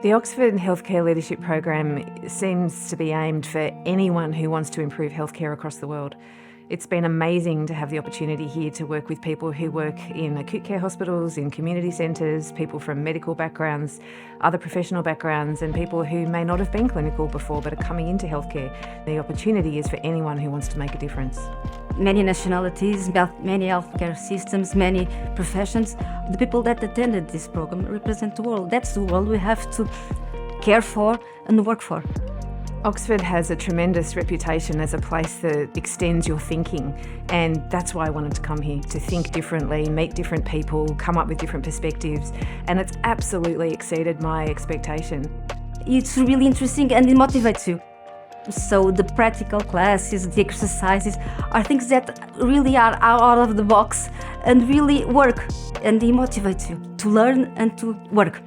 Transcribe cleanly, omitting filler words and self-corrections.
The Oxford Healthcare Leadership Program seems to be aimed for anyone who wants to improve healthcare across the world. It's been amazing to have the opportunity here to work with people who work in acute care hospitals, in community centres, people from medical backgrounds, other professional backgrounds, and people who may not have been clinical before but are coming into healthcare. The opportunity is for anyone who wants to make a difference. Many nationalities, many healthcare systems, many professions. The people that attended this program represent the world. That's the world we have to care for and work for. Oxford has a tremendous reputation as a place that extends your thinking, and that's why I wanted to come here, to think differently, meet different people, come up with different perspectives, and it's absolutely exceeded my expectation. It's really interesting and it motivates you. So the practical classes, the exercises are things that really are out of the box and really work, and they motivate you to learn and to work.